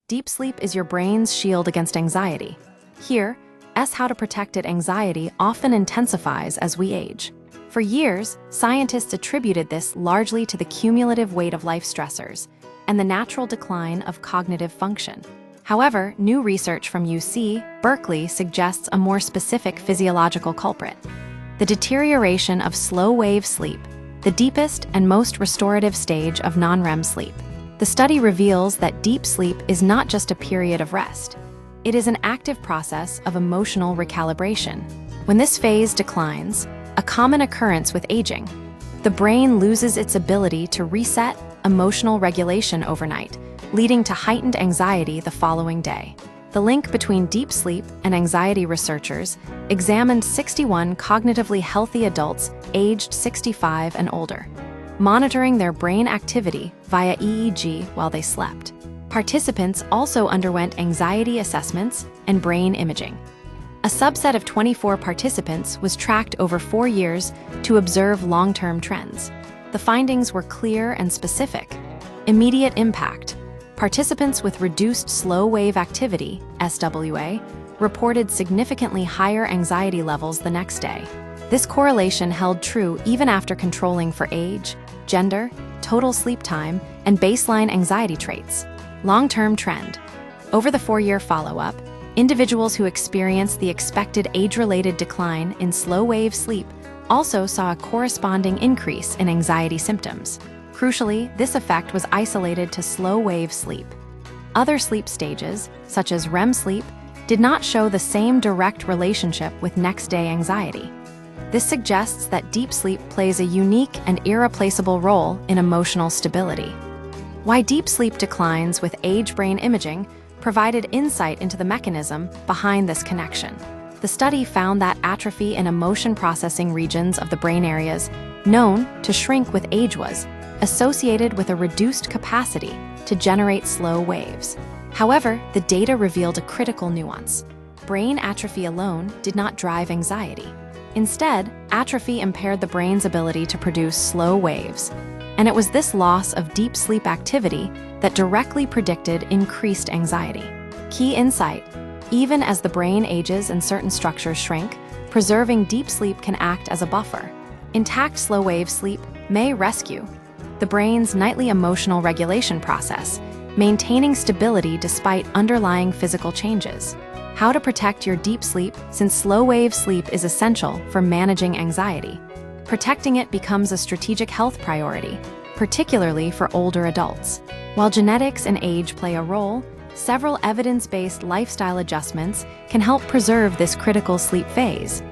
Deep sleep is your brain's shield against anxiety. Here, how to protect it. Anxiety often intensifies as we age. For years, scientists attributed this largely to the cumulative weight of life stressors and the natural decline of cognitive function. However, new research from UC Berkeley suggests a more specific physiological culprit: the deterioration of slow-wave sleep, the deepest and most restorative stage of non-REM sleep. The study reveals that deep sleep is not just a period of rest. It is an active process of emotional recalibration. When this phase declines, a common occurrence with aging, the brain loses its ability to reset emotional regulation overnight, leading to heightened anxiety the following day. The link between deep sleep and anxiety: researchers examined 61 cognitively healthy adults aged 65 and older, monitoring their brain activity via EEG while they slept. Participants also underwent anxiety assessments and brain imaging. A subset of 24 participants was tracked over 4 years to observe long-term trends. The findings were clear and specific. Immediate impact: participants with reduced slow-wave activity, SWA, reported significantly higher anxiety levels the next day. This correlation held true even after controlling for age, gender, total sleep time, and baseline anxiety traits. Long-term trend: over the 4-year follow-up, individuals who experienced the expected age-related decline in slow-wave sleep also saw a corresponding increase in anxiety symptoms. Crucially, this effect was isolated to slow-wave sleep. Other sleep stages, such as REM sleep, did not show the same direct relationship with next-day anxiety. This suggests that deep sleep plays a unique and irreplaceable role in emotional stability. Why deep sleep declines with age: brain imaging provided insight into the mechanism behind this connection. The study found that atrophy in emotion processing regions of the brain areas known to shrink with age was associated with a reduced capacity to generate slow waves. However, the data revealed a critical nuance: brain atrophy alone did not drive anxiety. Instead, atrophy impaired the brain's ability to produce slow waves, and it was this loss of deep sleep activity that directly predicted increased anxiety. Key insight: even as the brain ages and certain structures shrink, preserving deep sleep can act as a buffer. Intact slow-wave sleep may rescue the brain's nightly emotional regulation process, maintaining stability despite underlying physical changes. How to protect your deep sleep: since slow-wave sleep is essential for managing anxiety, protecting it becomes a strategic health priority, particularly for older adults. While genetics and age play a role, several evidence-based lifestyle adjustments can help preserve this critical sleep phase.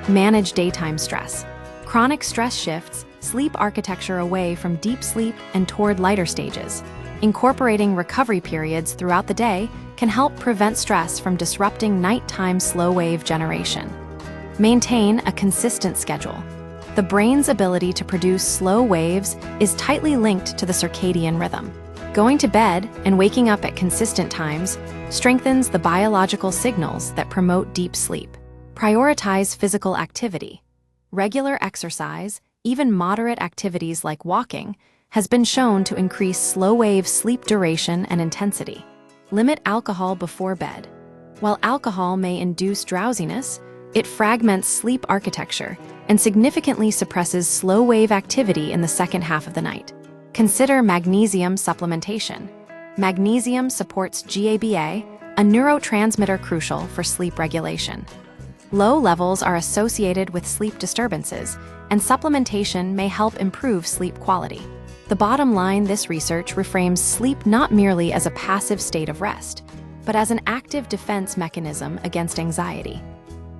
Manage daytime stress. Chronic stress shifts sleep architecture away from deep sleep and toward lighter stages. Incorporating recovery periods throughout the day can help prevent stress from disrupting nighttime slow-wave generation. Maintain a consistent schedule. The brain's ability to produce slow waves is tightly linked to the circadian rhythm. Going to bed and waking up at consistent times strengthens the biological signals that promote deep sleep. Prioritize physical activity. Regular exercise, even moderate activities like walking, has been shown to increase slow-wave sleep duration and intensity. Limit alcohol before bed. While alcohol may induce drowsiness, it fragments sleep architecture and significantly suppresses slow-wave activity in the second half of the night. Consider magnesium supplementation. Magnesium supports GABA, a neurotransmitter crucial for sleep regulation. Low levels are associated with sleep disturbances, and supplementation may help improve sleep quality. The bottom line: this research reframes sleep not merely as a passive state of rest, but as an active defense mechanism against anxiety.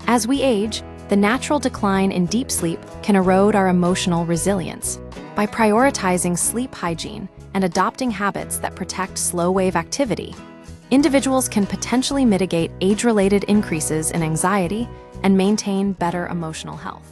As we age, the natural decline in deep sleep can erode our emotional resilience. By prioritizing sleep hygiene and adopting habits that protect slow-wave activity, individuals can potentially mitigate age-related increases in anxiety and maintain better emotional health.